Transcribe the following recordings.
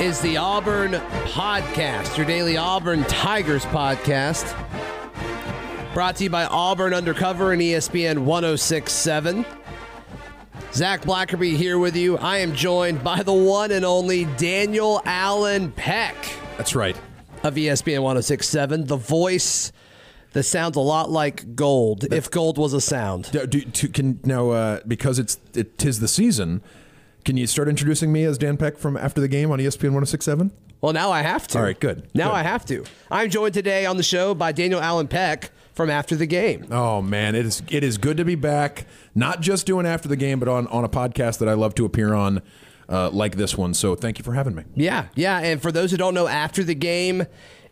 is the Auburn Podcast, your daily Auburn Tigers podcast. Brought to you by Auburn Undercover and ESPN 106.7. Zach Blackerby here with you. I am joined by the one and only Daniel Allen Peck. That's right. Of ESPN 106.7, the voice that sounds a lot like gold, if gold was a sound. Because it tis the season, can you start introducing me as Dan Peck from After the Game on ESPN 106.7? Well, now I have to. All right, good. Now good. I have to. I'm joined today on the show by Daniel Allen Peck from After the Game. Oh, man, it is good to be back, not just doing After the Game, but on a podcast that I love to appear on like this one. So thank you for having me. Yeah. And for those who don't know, After the Game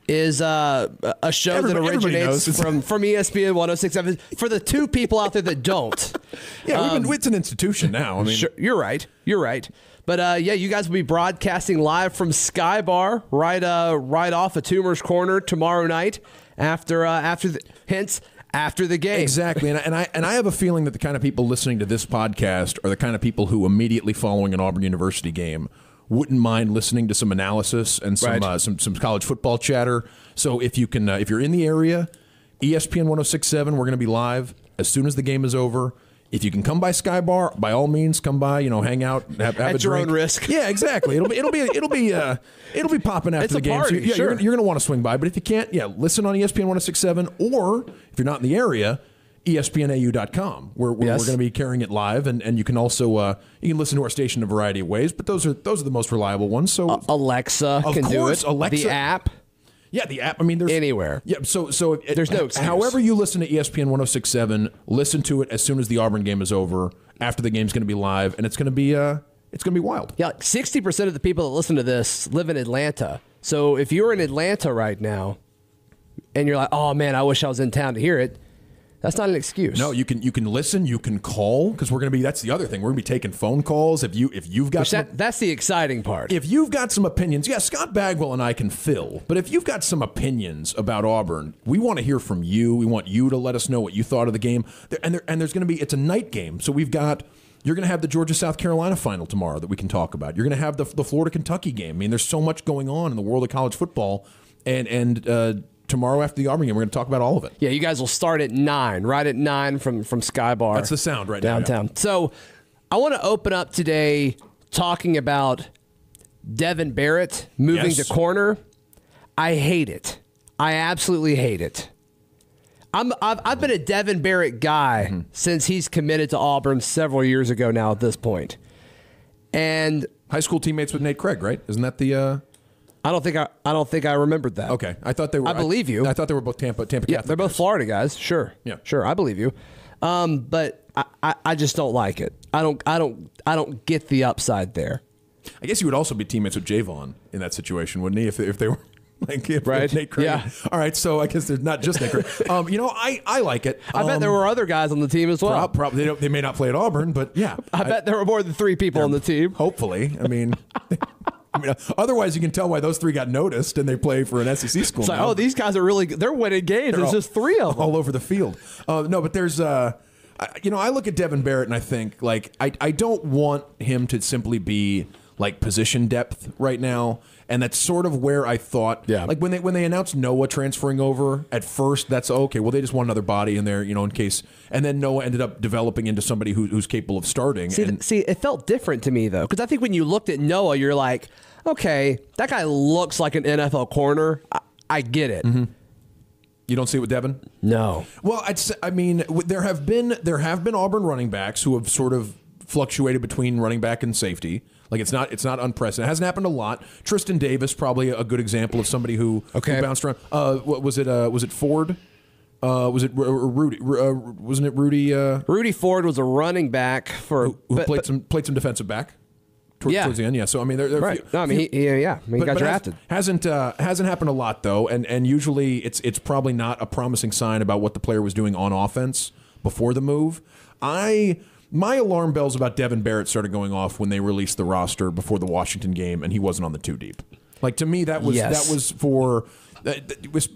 is a show that originates from ESPN 106.7. For the two people out there that don't. Yeah, it's an institution now. I mean, sure, you're right. But you guys will be broadcasting live from Sky Bar right off of Toomer's Corner tomorrow night after the game. Exactly, and I have a feeling that the kind of people listening to this podcast are the kind of people who immediately following an Auburn University game wouldn't mind listening to some analysis and some college football chatter. So if you can, if you're in the area, ESPN 106.7, we're going to be live as soon as the game is over. If you can come by Sky Bar, by all means, come by. Hang out, have at a your drink. own risk. Yeah, exactly. It'll be popping after the game. Party, so sure. You're going to want to swing by. But if you can't, listen on ESPN 106.7, or if you're not in the area, ESPNAU.com, where we're going to be carrying it live, and you can also you can listen to our station in a variety of ways. But those are the most reliable ones. So Alexa can do it. Alexa, the app. Yeah, the app. I mean, there's anywhere. Yeah, so there's no excuse. However you listen to ESPN 106.7, listen to it as soon as the Auburn game is over. After the game's going to be live, and it's going to be wild. Yeah, 60% of the people that listen to this live in Atlanta. So if you're in Atlanta right now, and you're like, "Oh man, I wish I was in town to hear it," that's not an excuse. No, you can listen, you can call, because we're going to be. That's the other thing. We're going to be taking phone calls. If you've got that's the exciting part. If you've got some opinions, Scott Bagwell and I can fill. But if you've got some opinions about Auburn, we want to hear from you. We want you to let us know what you thought of the game. And there's going to be. It's a night game, so you're going to have the Georgia-South Carolina final tomorrow that we can talk about. You're going to have the Florida-Kentucky game. I mean, there's so much going on in the world of college football, and tomorrow after the Auburn game, we're going to talk about all of it. Yeah, you guys will start at 9, right at 9 from Sky Bar. That's the sound right downtown. Now. Yeah. So I want to open up today talking about Devin Barrett moving to corner. I hate it. I absolutely hate it. I've been a Devin Barrett guy since he's committed to Auburn several years ago now at this point. And high school teammates with Nate Craig, right? Isn't that the I don't think I remembered that. Okay, I thought they were. I believe you. I thought they were both Tampa Catholic. Yeah, they're both Florida guys. Sure. Yeah. Sure. I believe you. But I just don't like it. I don't get the upside there. I guess you would also be teammates with Javon in that situation, wouldn't he? If they were like right. Nate Craig. Yeah. All right. So I guess there's not just Nate Craig. I like it. I bet there were other guys on the team as well. Probably they may not play at Auburn, but yeah. I bet there were more than 3 people on the team. Hopefully. I mean, otherwise you can tell why those 3 got noticed and they play for an SEC school. It's like, these guys are they're winning games. There's just 3 of them all over the field. No, but there's I look at Devin Barrett and I think I don't want him to simply be like position depth right now. And that's sort of where I thought, like when they announced Noah transferring over at first, that's okay. Well, they just want another body in there, in case. And then Noah ended up developing into somebody who's capable of starting. See, it felt different to me though, because I think when you looked at Noah, you're like, okay, that guy looks like an NFL corner. I get it. Mm-hmm. You don't see it with Devin? No. Well, there have been Auburn running backs who have sort of fluctuated between running back and safety. Like it's not unprecedented. It hasn't happened a lot. Tristan Davis, probably a good example of somebody who bounced around. What was it? Was it Ford? Was it Rudy? Wasn't it Rudy? Rudy Ford was a running back who played some defensive back. Towards the end, yeah. So I mean, they're right. He got drafted. Hasn't happened a lot though, and usually it's probably not a promising sign about what the player was doing on offense before the move. My alarm bells about Devin Barrett started going off when they released the roster before the Washington game, and he wasn't on the 2 deep. Like to me, that was for. It was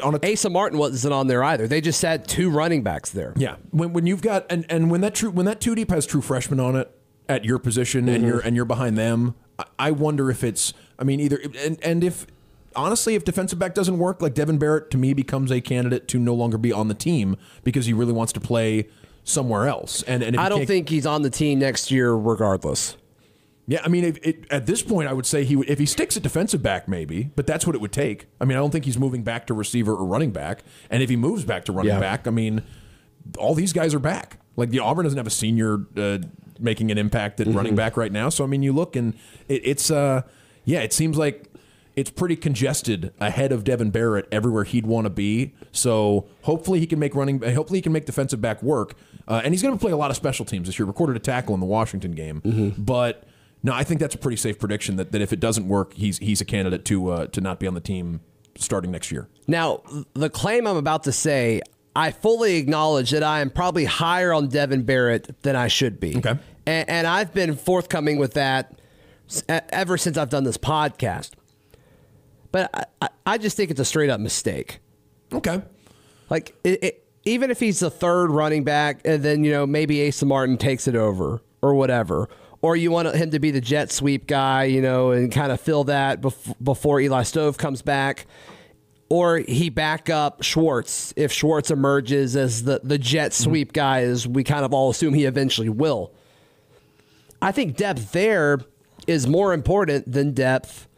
on Asa Martin wasn't on there either. They just had 2 running backs there. Yeah, when you've got and when that 2 deep has true freshmen on it at your position and you're behind them, I wonder if it's I mean, either and if honestly, if defensive back doesn't work, like Devin Barrett to me becomes a candidate to no longer be on the team because he really wants to play somewhere else. And if I don't think he's on the team next year, regardless. Yeah, I mean, at this point, I would say if he sticks at defensive back, maybe, but that's what it would take. I mean, I don't think he's moving back to receiver or running back. And if he moves back to running back, I mean, all these guys are back. Like, the Auburn doesn't have a senior making an impact at running back right now. So, I mean, you look and it seems like it's pretty congested ahead of Devin Barrett everywhere he'd want to be. So hopefully he can make defensive back work. And he's going to play a lot of special teams this year. Recorded a tackle in the Washington game, but. No, I think that's a pretty safe prediction that if it doesn't work, he's a candidate to not be on the team starting next year. Now, the claim I'm about to say, I fully acknowledge that I am probably higher on Devin Barrett than I should be. Okay. And I've been forthcoming with that ever since I've done this podcast. But I just think it's a straight-up mistake. Okay. Like, even if he's the third running back, and then, maybe Asa Martin takes it over or whatever, or you want him to be the jet sweep guy, and kind of fill that before Eli Stove comes back. Or he back up Schwartz if Schwartz emerges as the jet sweep guy, as we kind of all assume he eventually will. I think depth there is more important than depth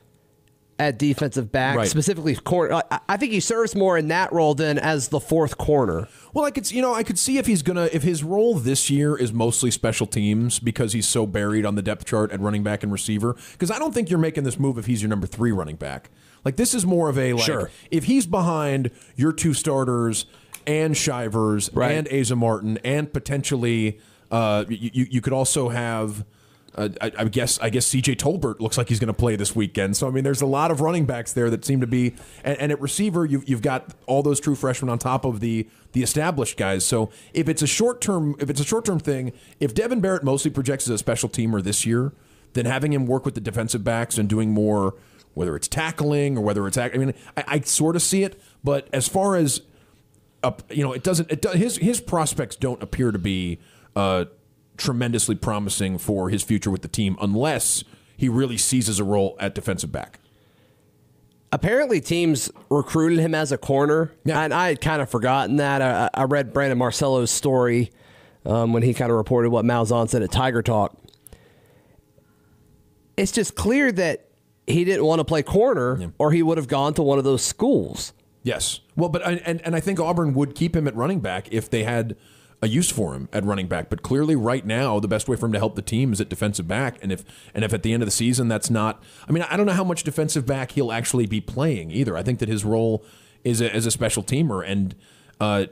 at defensive back, specifically corner. I think he serves more in that role than as the fourth corner. Well, I could see if his role this year is mostly special teams because he's so buried on the depth chart at running back and receiver. Because I don't think you're making this move if he's your number 3 running back. Like, this is more of a if he's behind your 2 starters and Shivers and Asa Martin and potentially you could also have. I guess C.J. Tolbert looks like he's going to play this weekend. So, I mean, there's a lot of running backs there that seem to be, and at receiver, you've got all those true freshmen on top of the established guys. So, if it's a short term thing, if Devin Barrett mostly projects as a special teamer this year, then having him work with the defensive backs and doing more, whether it's tackling or whether it's, I sort of see it. But as far as his prospects don't appear to be tremendously promising for his future with the team unless he really seizes a role at defensive back. Apparently teams recruited him as a corner, and I had kind of forgotten that. I read Brandon Marcello's story when he kind of reported what Malzahn said at Tiger Talk. It's just clear that he didn't want to play corner or he would have gone to one of those schools. Yes. Well, but and I think Auburn would keep him at running back if they had a use for him at running back, but clearly right now the best way for him to help the team is at defensive back. And if at the end of the season that's not, I don't know how much defensive back he'll actually be playing either. I think that his role is as a special teamer, and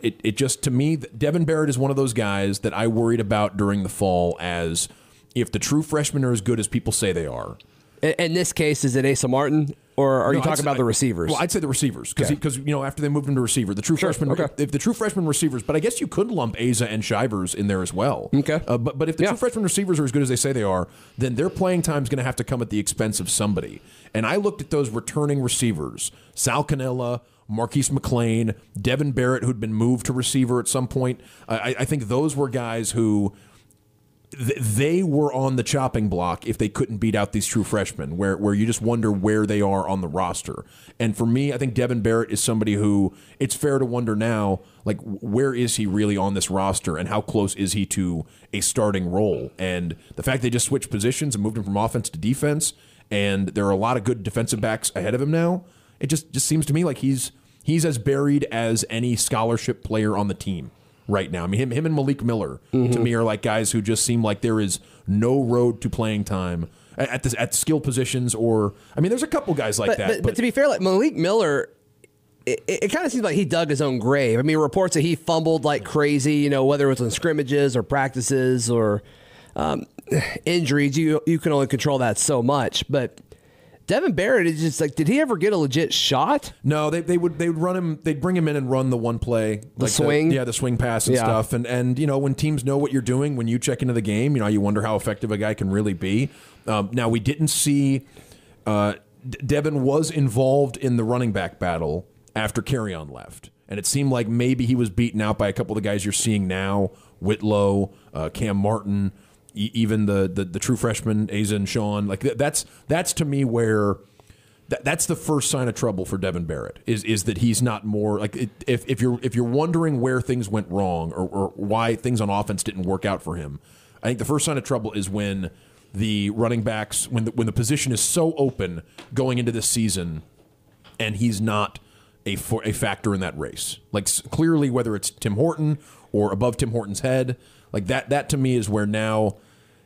it just, to me, Devin Barrett is one of those guys that I worried about during the fall, as if the true freshmen are as good as people say they are. In this case, is it Asa Martin? Or are you talking about the receivers? Well, I'd say the receivers because after they moved him to receiver, the true freshmen, if the true freshman receivers, but I guess you could lump Asa and Shivers in there as well. Okay, but if the true freshman receivers are as good as they say they are, then their playing time is going to have to come at the expense of somebody. And I looked at those returning receivers: Sal Cannella, Marquise McLean, Devin Barrett, who'd been moved to receiver at some point. I think those were guys who. They were on the chopping block if they couldn't beat out these true freshmen, where you just wonder where they are on the roster. And for me, I think Devin Barrett is somebody who it's fair to wonder now, like, where is he really on this roster and how close is he to a starting role? And the fact they just switched positions and moved him from offense to defense, and there are a lot of good defensive backs ahead of him now, it just seems to me like he's as buried as any scholarship player on the team right now. I mean, him and Malik Miller, to me, are like guys who just seem like there is no road to playing time at skill positions. Or, I mean, there's a couple guys like that. But to be fair, like Malik Miller, it kind of seems like he dug his own grave. I mean, reports that he fumbled like crazy, whether it was in scrimmages or practices or injuries. You can only control that so much. But Devin Barrett is just like, did he ever get a legit shot? No, they would run him. They'd bring him in and run the one play, the swing, the swing pass and stuff. And when teams know what you're doing, when you check into the game, you wonder how effective a guy can really be. Now we didn't see Devin was involved in the running back battle after Carrion left, and it seemed like maybe he was beaten out by a couple of the guys you're seeing now: Whitlow, Cam Martin. Even the true freshmen, Asa and Sean, like that's to me where That's the first sign of trouble for Devin Barrett. Is that he's not more like if you're wondering where things went wrong or why things on offense didn't work out for him. I think the first sign of trouble is when the running backs when the position is so open going into this season, and he's not a factor in that race. Like clearly, whether it's Tim Horton or above Tim Horton's head, like that to me is where now.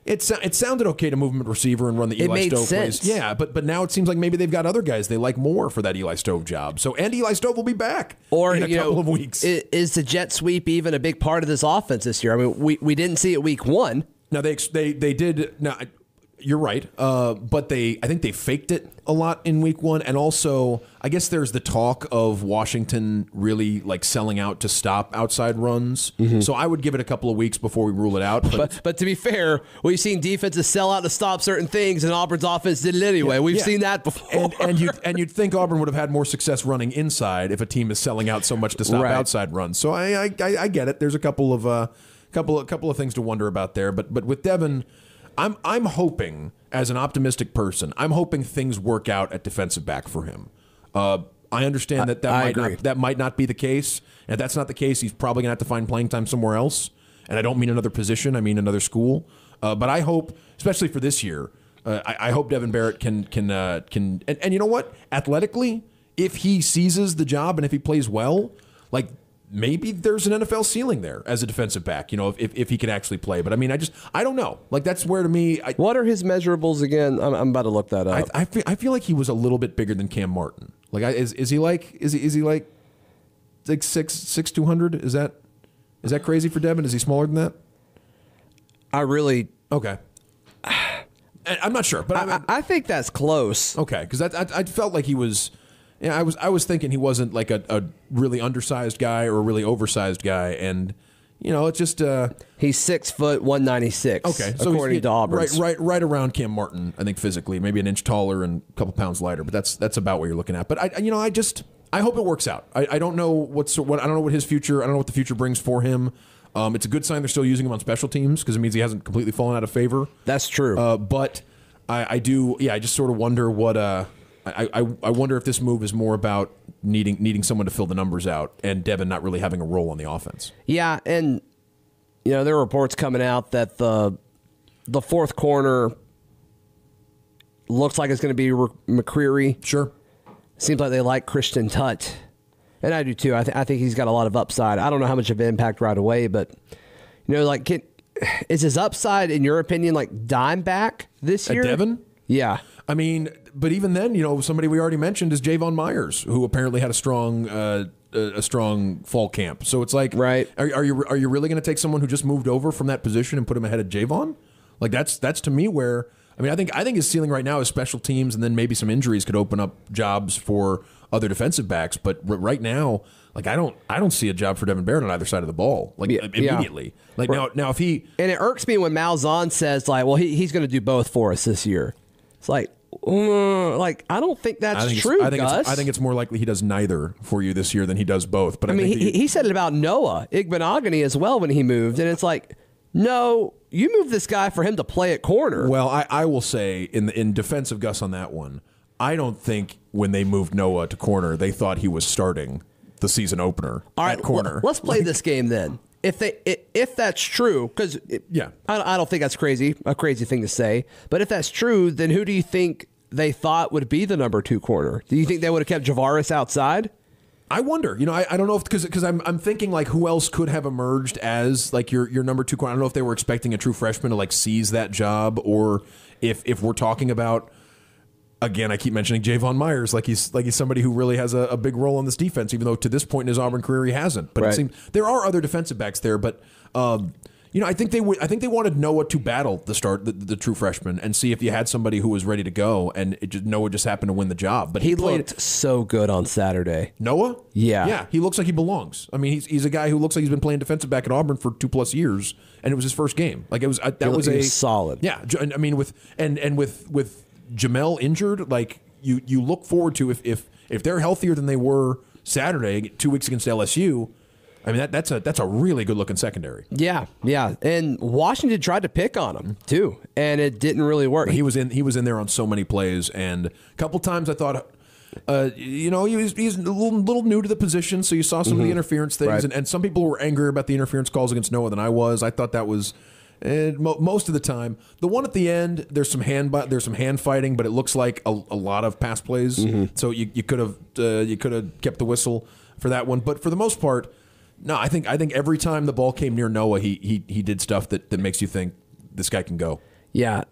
It sounded okay to move him at receiver and run the Eli Stove plays. Yeah, but now it seems like maybe they've got other guys they like more for that Eli Stove job. So and Eli Stove will be back in a couple of weeks. Is the jet sweep even a big part of this offense this year? I mean, we didn't see it week 1. Now they did. Now you're right, but I think they faked it a lot in week 1, and also I guess there's the talk of Washington really like selling out to stop outside runs. Mm-hmm. So I would give it a couple of weeks before we rule it out. But to be fair, we've seen defenses sell out to stop certain things, and Auburn's offense did it anyway. We've seen that before. And you'd think Auburn would have had more success running inside if a team is selling out so much to stop outside runs. So I get it. There's a couple of things to wonder about there. But with Devin, I'm hoping, as an optimistic person, I'm hoping things work out at defensive back for him. I understand that might not be the case. And if that's not the case, he's probably going to have to find playing time somewhere else. And I don't mean another position. I mean another school. But I hope, especially for this year, I hope Devin Barrett can and you know what? Athletically, if he seizes the job and if he plays well, like maybe there's an NFL ceiling there as a defensive back, if he can actually play. But I mean, I don't know. Like that's where to me. What are his measurables again? I'm about to look that up. I feel like he was a little bit bigger than Cam Martin. Like is he like 6'6", 200? Is that crazy for Devin? Is he smaller than that? Okay. I'm not sure, but I think that's close. Okay, because I felt like he was. Yeah, I was thinking he wasn't like a really undersized guy or a really oversized guy, and it's just he's 6 foot 196. Okay, so according to Auburn, right around Cam Martin, I think physically, maybe an inch taller and a couple pounds lighter, but that's about what you're looking at. But I hope it works out. I don't know I don't know what his future. I don't know what the future brings for him. It's a good sign they're still using him on special teams because it means he hasn't completely fallen out of favor. That's true. But I do. Yeah, I just sort of wonder what. I wonder if this move is more about needing someone to fill the numbers out and Devin not really having a role on the offense. Yeah, and there are reports coming out that the fourth corner looks like it's going to be McCreary. Sure. Seems like they like Christian Tutt. And I do too. I think he's got a lot of upside. I don't know how much of an impact right away, but is his upside, in your opinion, like dime back this year? Devin? Yeah. I mean, but even then, somebody we already mentioned is Javon Myers, who apparently had a strong fall camp. So it's like, right? Are you really going to take someone who just moved over from that position and put him ahead of Javon? Like that's to me where I think his ceiling right now is special teams, and then maybe some injuries could open up jobs for other defensive backs. But right now, like I don't see a job for Devin Barrett on either side of the ball, like immediately. Like now if he, and it irks me when Malzahn says like, well, he's going to do both for us this year. It's like I don't think that's true, Gus. I think it's more likely he does neither for you this year than he does both. But I mean, he said it about Noah Igbenogany as well when he moved, and it's like, no, you moved this guy for him to play at corner. Well, I will say in defense of Gus on that one, I don't think when they moved Noah to corner, they thought he was starting the season opener at corner. Let's play this game then. If that's true, because I don't think that's a crazy thing to say. But if that's true, then who do you think they thought would be the number 2 corner? Do you think they would have kept Javaris outside? I wonder. I don't know if because I'm thinking like who else could have emerged as like your number 2 corner. I don't know if they were expecting a true freshman to like seize that job, or if we're talking about. Again, I keep mentioning Javon Myers like he's somebody who really has a big role on this defense, even though to this point in his Auburn career he hasn't. But It seems there are other defensive backs there. But I think they wanted Noah to battle the true freshman and see if you had somebody who was ready to go, and Noah just happened to win the job. But he looked so good on Saturday. Noah, yeah, he looks like he belongs. I mean, he's a guy who looks like he's been playing defensive back at Auburn for 2+ years, and it was his first game. Like it was was solid. Yeah, I mean with Jamel injured, like you look forward to if they're healthier than they were Saturday, 2 weeks against LSU, I mean, that's a really good-looking secondary. Yeah. And Washington tried to pick on him, too, and it didn't really work. But he was in there on so many plays, and a couple times I thought, he's a little new to the position, so you saw some of the interference things, right. and some people were angrier about the interference calls against Noah than I was. I thought that was most of the time. The one at the end, there's some hand fighting, but it looks like a lot of pass plays. So you could have kept the whistle for that one, but for the most part, no. I think every time the ball came near Noah, he did stuff that makes you think this guy can go. Yeah.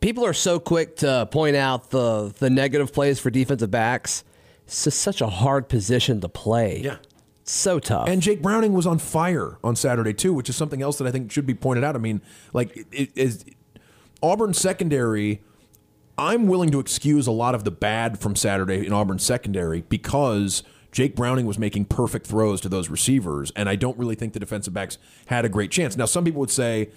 People are so quick to point out the negative plays for defensive backs. It's just such a hard position to play. Yeah. It's so tough. And Jake Browning was on fire on Saturday, too, which is something else that I think should be pointed out. I mean, like, Auburn secondary, I'm willing to excuse a lot of the bad from Saturday in Auburn secondary because Jake Browning was making perfect throws to those receivers, and I don't really think the defensive backs had a great chance. Now, some people would say,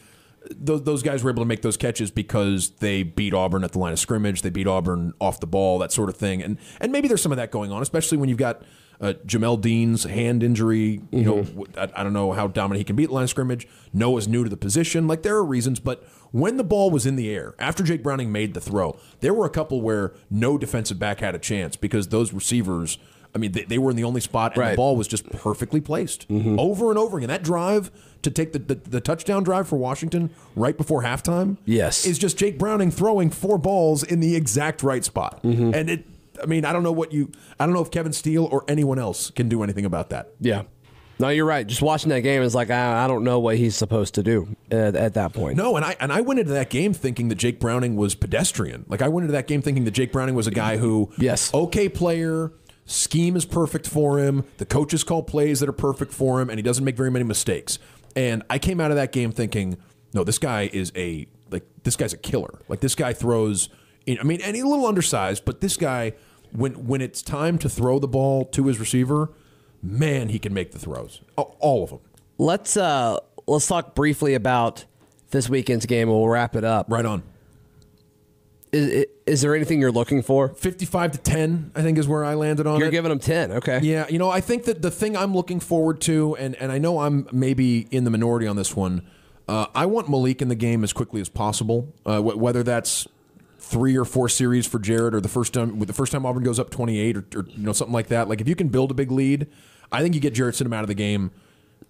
those guys were able to make those catches because they beat Auburn at the line of scrimmage. They beat Auburn off the ball, that sort of thing. And maybe there's some of that going on, especially when you've got Jamel Dean's hand injury. You know, I don't know how dominant he can be at the line of scrimmage. Noah's new to the position. Like, there are reasons. But when the ball was in the air, after Jake Browning made the throw, there were a couple where no defensive back had a chance because those receivers, I mean, they were in the only spot, and the ball was just perfectly placed over and over again. That drive to take the touchdown drive for Washington right before halftime, is just Jake Browning throwing 4 balls in the exact right spot. And I mean, I don't know if Kevin Steele or anyone else can do anything about that. Yeah. No, you're right. Just watching that game is like, I don't know what he's supposed to do at that point. No, and I went into that game thinking that Jake Browning was pedestrian. Like, I went into that game thinking that Jake Browning was a guy who, okay player, scheme is perfect for him, the coaches call plays that are perfect for him, and he doesn't make very many mistakes. And I came out of that game thinking, no, this guy's a killer. Like, this guy throws, and he's a little undersized, but this guy, when it's time to throw the ball to his receiver, man, he can make the throws. All of them. Let's talk briefly about this weekend's game, and we'll wrap it up. Right on. Is there anything you're looking for? 55-10, I think, is where I landed on it. You're giving them 10, okay. Yeah, I think that the thing I'm looking forward to, and I know I'm maybe in the minority on this one, I want Malik in the game as quickly as possible, whether that's 3 or 4 series for Jarrett or the first time Auburn goes up 28 or something like that. Like, if you can build a big lead, I think you get Jarrett Stidham out of the game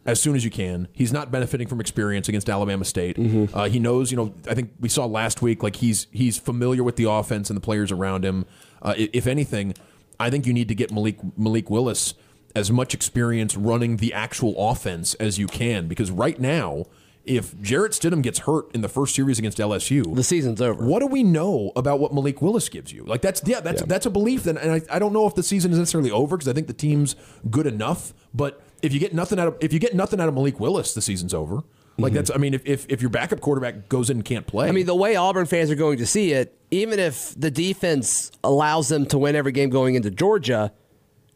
as soon as you can. He's not benefiting from experience against Alabama State. He knows, I think we saw last week, like, he's familiar with the offense and the players around him. If anything, I think you need to get Malik Willis as much experience running the actual offense as you can, because right now, if Jarrett Stidham gets hurt in the first series against LSU, the season's over. What do we know about what Malik Willis gives you? Like, that's a belief, and I don't know if the season is necessarily over because I think the team's good enough, but if you get nothing out of Malik Willis, the season's over. Like, that's, if your backup quarterback goes in and can't play. The way Auburn fans are going to see it, even if the defense allows them to win every game going into Georgia,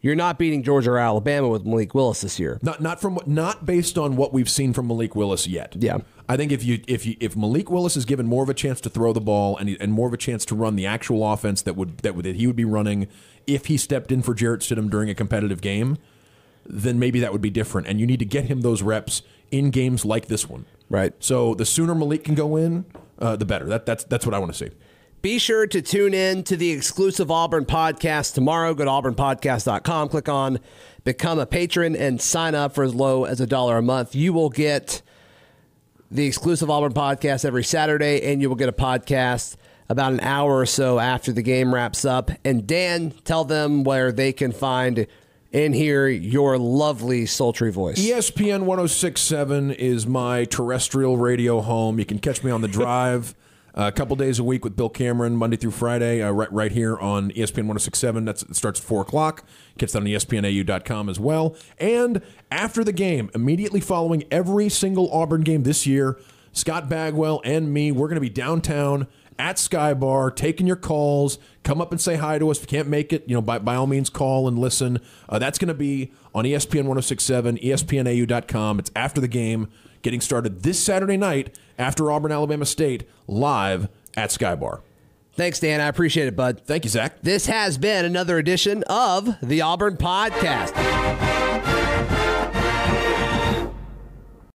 you're not beating Georgia or Alabama with Malik Willis this year. Not based on what we've seen from Malik Willis yet. Yeah. I think if Malik Willis is given more of a chance to throw the ball and more of a chance to run the actual offense that he would be running if he stepped in for Jarrett Stidham during a competitive game, then maybe that would be different. And you need to get him those reps in games like this one. Right. So the sooner Malik can go in, the better. That's what I want to see. Be sure to tune in to the exclusive Auburn podcast tomorrow. Go to auburnpodcast.com, click on Become a Patron, and sign up for as low as $1 a month. You will get the exclusive Auburn podcast every Saturday, and you will get a podcast about an hour or so after the game wraps up. And Dan, tell them where they can find and hear your lovely, sultry voice. ESPN 106.7 is my terrestrial radio home. You can catch me on the drive a couple days a week with Bill Cameron, Monday through Friday, right here on ESPN 106.7. It starts at 4 o'clock. Gets that on ESPNAU.com as well. And after the game, immediately following every single Auburn game this year, Scott Bagwell and me, we're going to be downtown at Sky Bar, taking your calls. Come up and say hi to us. If you can't make it, by all means, call and listen. That's going to be on ESPN 106.7, ESPNAU.com. It's after the game, getting started this Saturday night after Auburn, Alabama State, live at Sky Bar. Thanks, Dan. I appreciate it, bud. Thank you, Zach. This has been another edition of the Auburn Podcast.